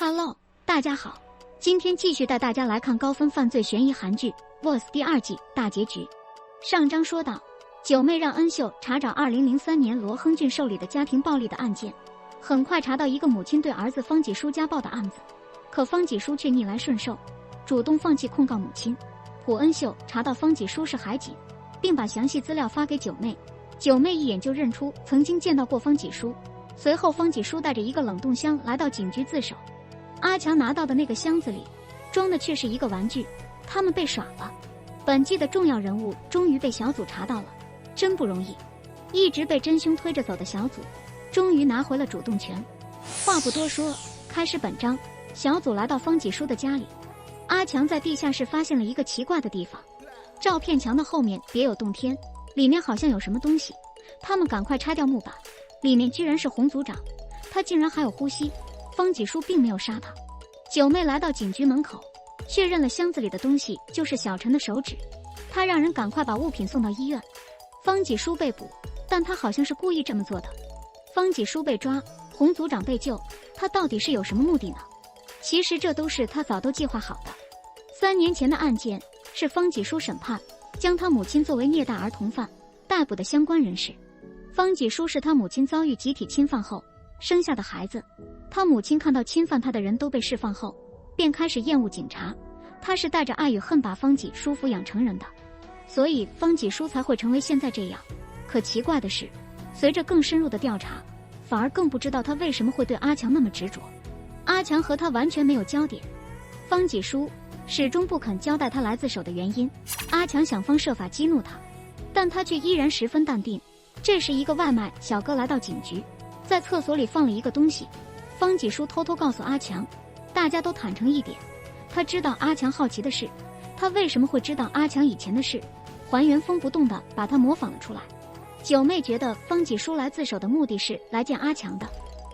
Hello， 大家好，今天继续带大家来看高分犯罪悬疑韩剧《Boss》第2季大结局。上章说到，九妹让恩秀查找2003年罗亨俊受理的家庭暴力的案件，很快查到一个母亲对儿子方济书家暴的案子，可方济书却逆来顺受，主动放弃控告母亲。朴恩秀查到方济书是海警，并把详细资料发给九妹，九妹一眼就认出曾经见到过方济书。随后方济书带着一个冷冻箱来到警局自首。阿强拿到的那个箱子里装的却是一个玩具，他们被耍了。本季的重要人物终于被小组查到了，真不容易。一直被真凶推着走的小组终于拿回了主动权。话不多说，开始本章。小组来到方济书的家里，阿强在地下室发现了一个奇怪的地方，照片墙的后面别有洞天，里面好像有什么东西。他们赶快拆掉木板，里面居然是洪组长，他竟然还有呼吸。方济书并没有杀他。九妹来到警局门口，确认了箱子里的东西就是小陈的手指，他让人赶快把物品送到医院。方济书被捕，但他好像是故意这么做的。方济书被抓，洪组长被救，他到底是有什么目的呢？其实这都是他早都计划好的。3年前的案件是方济书审判，将他母亲作为虐待儿童犯逮捕的相关人士。方济书是他母亲遭遇集体侵犯后生下的孩子，他母亲看到侵犯他的人都被释放后，便开始厌恶警察，他是带着爱与恨把方济书抚养成人的，所以方济书才会成为现在这样。可奇怪的是，随着更深入的调查，反而更不知道他为什么会对阿强那么执着。阿强和他完全没有焦点，方济书始终不肯交代他来自首的原因。阿强想方设法激怒他，但他却依然十分淡定。这时一个外卖小哥来到警局，在厕所里放了一个东西。方济书偷偷告诉阿强，大家都坦诚一点，他知道阿强好奇的事，他为什么会知道阿强以前的事，还原封不动地把他模仿了出来。九妹觉得方济书来自首的目的是来见阿强的，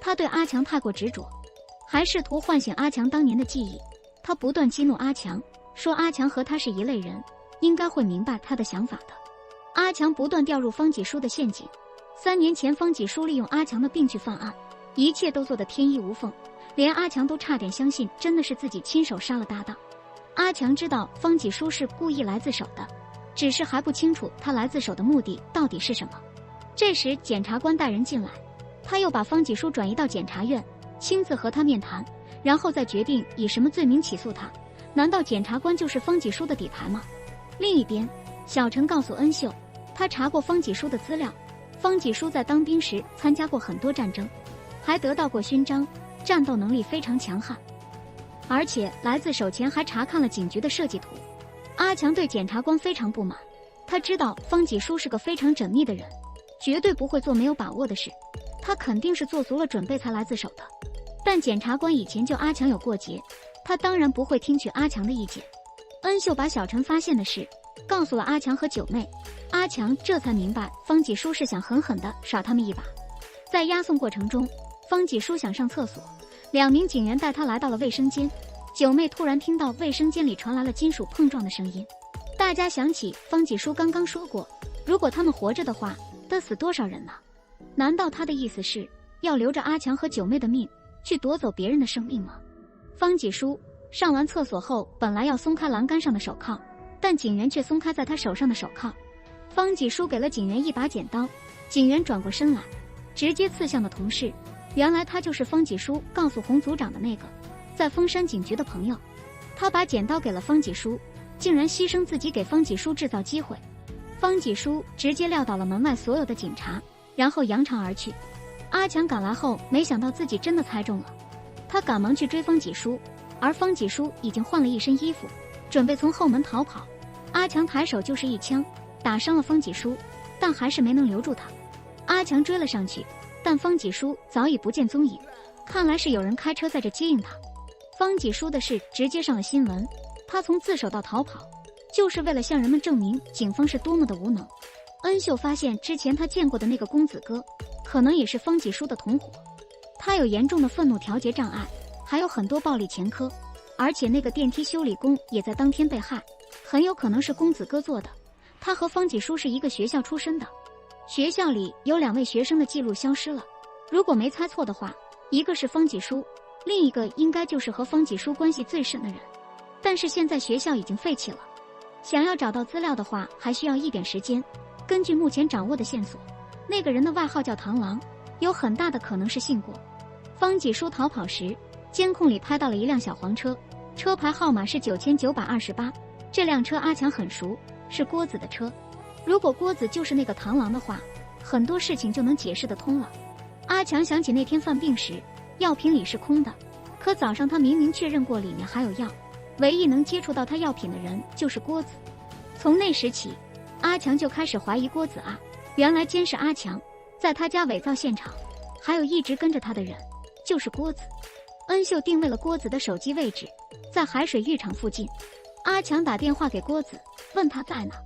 他对阿强太过执着，还试图唤醒阿强当年的记忆。他不断激怒阿强，说阿强和他是一类人，应该会明白他的想法的。阿强不断掉入方济书的陷阱。3年前方济书利用阿强的病去犯案，一切都做得天衣无缝，连阿强都差点相信真的是自己亲手杀了搭档。阿强知道方济书是故意来自首的，只是还不清楚他来自首的目的到底是什么。这时检察官带人进来，他又把方济书转移到检察院，亲自和他面谈，然后再决定以什么罪名起诉他。难道检察官就是方济书的底牌吗？另一边，小陈告诉恩秀，他查过方济书的资料，方济书在当兵时参加过很多战争，还得到过勋章，战斗能力非常强悍，而且来自首前还查看了警局的设计图。阿强对检察官非常不满，他知道方济书是个非常缜密的人，绝对不会做没有把握的事，他肯定是做足了准备才来自首的。但检察官以前就阿强有过节，他当然不会听取阿强的意见。恩秀把小陈发现的事告诉了阿强和九妹，阿强这才明白方济书是想狠狠地耍他们一把。在押送过程中，方济书想上厕所，2名警员带他来到了卫生间。九妹突然听到卫生间里传来了金属碰撞的声音，大家想起方济书刚刚说过，如果他们活着的话，得死多少人呢？难道他的意思是要留着阿强和九妹的命，去夺走别人的生命吗？方济书上完厕所后，本来要松开栏杆上的手铐，但警员却松开在他手上的手铐。方济书给了警员一把剪刀，警员转过身来，直接刺向了同事。原来他就是方济书告诉洪组长的那个在峰山警局的朋友。他把剪刀给了方济书，竟然牺牲自己给方济书制造机会。方济书直接撂倒了门外所有的警察，然后扬长而去。阿强赶来后，没想到自己真的猜中了，他赶忙去追方济书，而方济书已经换了一身衣服，准备从后门逃跑。阿强抬手就是一枪，打伤了方济书，但还是没能留住他。阿强追了上去，但方济书早已不见踪影，看来是有人开车在这接应他。方济书的事直接上了新闻，他从自首到逃跑，就是为了向人们证明警方是多么的无能。恩秀发现之前他见过的那个公子哥，可能也是方济书的同伙，他有严重的愤怒调节障碍，还有很多暴力前科，而且那个电梯修理工也在当天被害，很有可能是公子哥做的。他和方济书是一个学校出身的，学校里有2位学生的记录消失了，如果没猜错的话，一个是方济书，另一个应该就是和方几书关系最深的人。但是现在学校已经废弃了，想要找到资料的话，还需要一点时间。根据目前掌握的线索，那个人的外号叫螳螂，有很大的可能是姓郭。方几书逃跑时，监控里拍到了一辆小黄车，车牌号码是9928，这辆车阿强很熟，是郭子的车。如果郭子就是那个螳螂的话，很多事情就能解释得通了。阿强想起那天犯病时，药瓶里是空的，可早上他明明确认过里面还有药，唯一能接触到他药品的人就是郭子。从那时起，阿强就开始怀疑郭子啊，原来监视阿强，在他家伪造现场，还有一直跟着他的人就是郭子。恩秀定位了郭子的手机位置，在海水浴场附近。阿强打电话给郭子，问他在哪，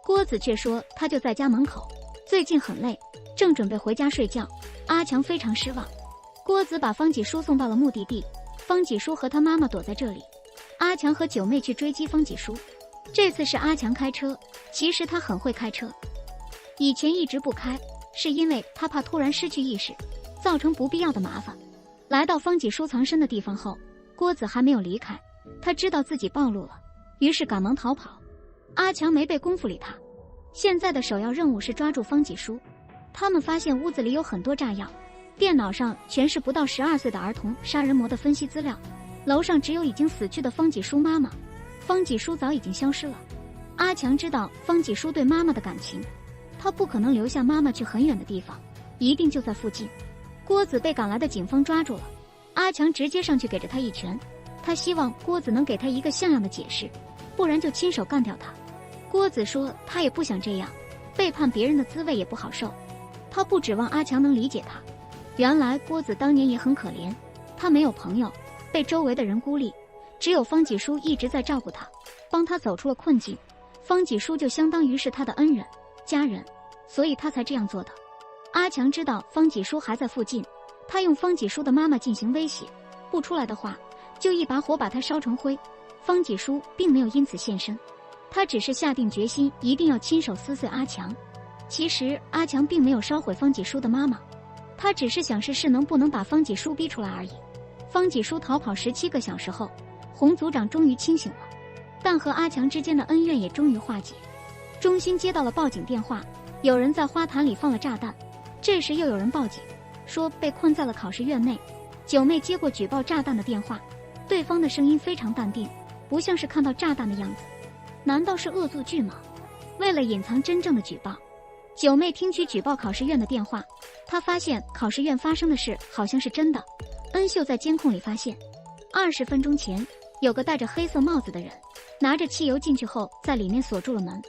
郭子却说他就在家门口，最近很累，正准备回家睡觉。阿强非常失望。郭子把方几书送到了目的地，方几书和他妈妈躲在这里。阿强和九妹去追击方几书，这次是阿强开车，其实他很会开车，以前一直不开，是因为他怕突然失去意识，造成不必要的麻烦。来到方几书藏身的地方后，郭子还没有离开，他知道自己暴露了，于是赶忙逃跑。阿强没被功夫理他，现在的首要任务是抓住方几书。他们发现屋子里有很多炸药，电脑上全是不到12岁的儿童杀人魔的分析资料，楼上只有已经死去的方几书妈妈，方几书早已经消失了。阿强知道方几书对妈妈的感情，他不可能留下妈妈去很远的地方，一定就在附近。郭子被赶来的警方抓住了，阿强直接上去给了他一拳，他希望郭子能给他一个像样的解释，不然就亲手干掉他。郭子说他也不想这样，背叛别人的滋味也不好受，他不指望阿强能理解他。原来郭子当年也很可怜，他没有朋友，被周围的人孤立，只有方几书一直在照顾他，帮他走出了困境。方几书就相当于是他的恩人、家人，所以他才这样做的。阿强知道方几书还在附近，他用方几书的妈妈进行威胁，不出来的话就一把火把他烧成灰。方几书并没有因此现身，他只是下定决心一定要亲手撕碎阿强。其实阿强并没有烧毁方几书的妈妈，他只是想试试能不能把方几书逼出来而已。方几书逃跑17个小时后，洪组长终于清醒了，但和阿强之间的恩怨也终于化解。中心接到了报警电话，有人在花坛里放了炸弹。这时又有人报警，说被困在了考试院内。九妹接过举报炸弹的电话，对方的声音非常淡定，不像是看到炸弹的样子。难道是恶作剧吗？为了隐藏真正的举报，九妹听取举报考试院的电话，她发现考试院发生的事好像是真的。恩秀在监控里发现，20分钟前有个戴着黑色帽子的人拿着汽油进去后，在里面锁住了门。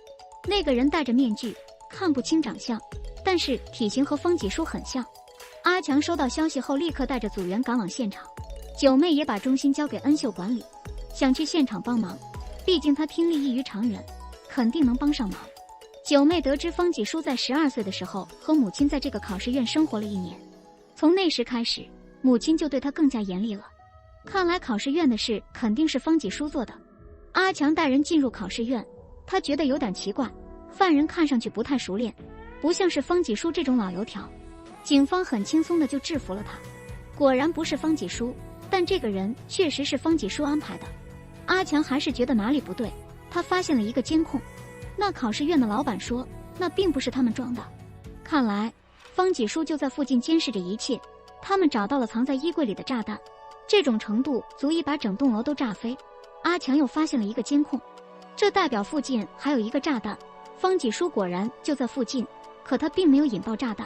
那个人戴着面具，看不清长相，但是体型和方几书很像。阿强收到消息后，立刻带着组员赶往现场。九妹也把中心交给恩秀管理，想去现场帮忙，毕竟她听力异于常人，肯定能帮上忙。九妹得知方几书在12岁的时候和母亲在这个考试院生活了1年，从那时开始，母亲就对她更加严厉了。看来考试院的事肯定是方几书做的。阿强带人进入考试院，他觉得有点奇怪，犯人看上去不太熟练，不像是方几书这种老油条。警方很轻松的就制服了他，果然不是方几书，但这个人确实是方几书安排的。阿强还是觉得哪里不对，他发现了一个监控，那考试院的老板说那并不是他们装的，看来方几书就在附近监视着一切。他们找到了藏在衣柜里的炸弹，这种程度足以把整栋楼都炸飞。阿强又发现了一个监控，这代表附近还有一个炸弹，方几书果然就在附近，可他并没有引爆炸弹。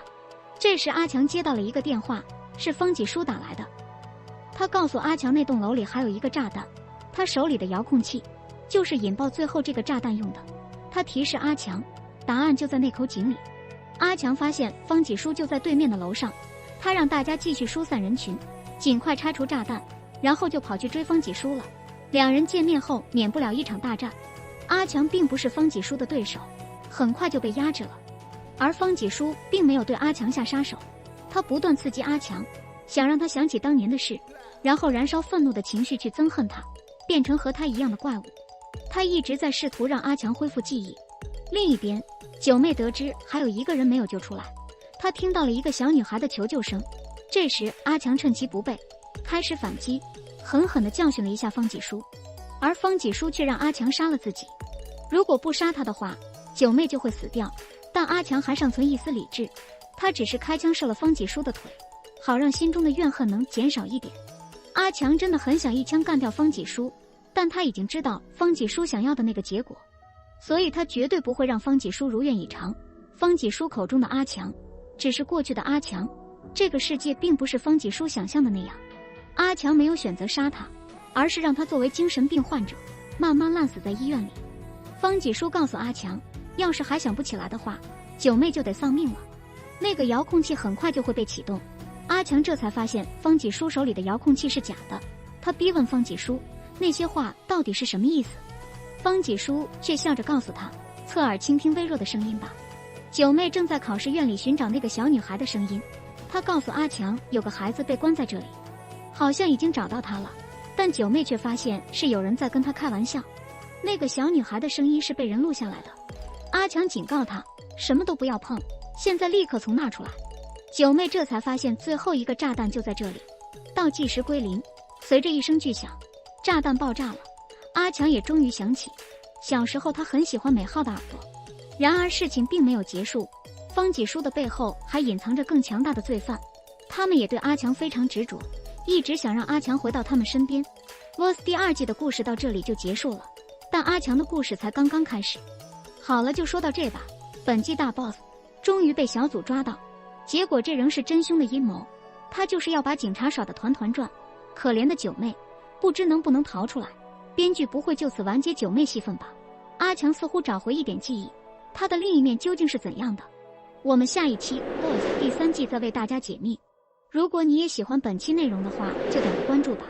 这时阿强接到了一个电话，是方几书打来的，他告诉阿强那栋楼里还有一个炸弹，他手里的遥控器就是引爆最后这个炸弹用的。他提示阿强，答案就在那口井里。阿强发现方几书就在对面的楼上，他让大家继续疏散人群，尽快拆除炸弹，然后就跑去追方几书了。两人见面后免不了一场大战，阿强并不是方几书的对手，很快就被压制了。而方几书并没有对阿强下杀手，他不断刺激阿强，想让他想起当年的事，然后燃烧愤怒的情绪去憎恨他，变成和他一样的怪物。他一直在试图让阿强恢复记忆。另一边，九妹得知还有一个人没有救出来，她听到了一个小女孩的求救声。这时阿强趁其不备，开始反击，狠狠地教训了一下方几书，而方几书却让阿强杀了自己。如果不杀他的话，九妹就会死掉。但阿强还尚存一丝理智，他只是开枪射了方几书的腿，好让心中的怨恨能减少一点。阿强真的很想一枪干掉方几书，但他已经知道方几书想要的那个结果，所以他绝对不会让方几书如愿以偿。方几书口中的阿强只是过去的阿强，这个世界并不是方几书想象的那样。阿强没有选择杀他，而是让他作为精神病患者慢慢烂死在医院里。方几书告诉阿强，要是还想不起来的话，九妹就得丧命了。那个遥控器很快就会被启动。阿强这才发现方几书手里的遥控器是假的，他逼问方几书那些话到底是什么意思。方几书却笑着告诉他，侧耳倾听微弱的声音吧。九妹正在考试院里寻找那个小女孩的声音，她告诉阿强有个孩子被关在这里，好像已经找到她了，但九妹却发现是有人在跟她开玩笑。那个小女孩的声音是被人录下来的。阿强警告她什么都不要碰，现在立刻从那出来。九妹这才发现最后一个炸弹就在这里。倒计时归零，随着一声巨响，炸弹爆炸了。阿强也终于想起，小时候他很喜欢美浩的耳朵。然而事情并没有结束，方几书的背后还隐藏着更强大的罪犯，他们也对阿强非常执着，一直想让阿强回到他们身边。Boss 第2季的故事到这里就结束了，但阿强的故事才刚刚开始。好了，就说到这吧。本季大 boss 终于被小组抓到，结果这仍是真凶的阴谋，他就是要把警察耍得团团转。可怜的九妹，不知能不能逃出来。编剧不会就此完结九妹戏份吧？阿强似乎找回一点记忆，他的另一面究竟是怎样的？我们下一期 boss 第3季再为大家解密。如果你也喜欢本期内容的话，就点个关注吧。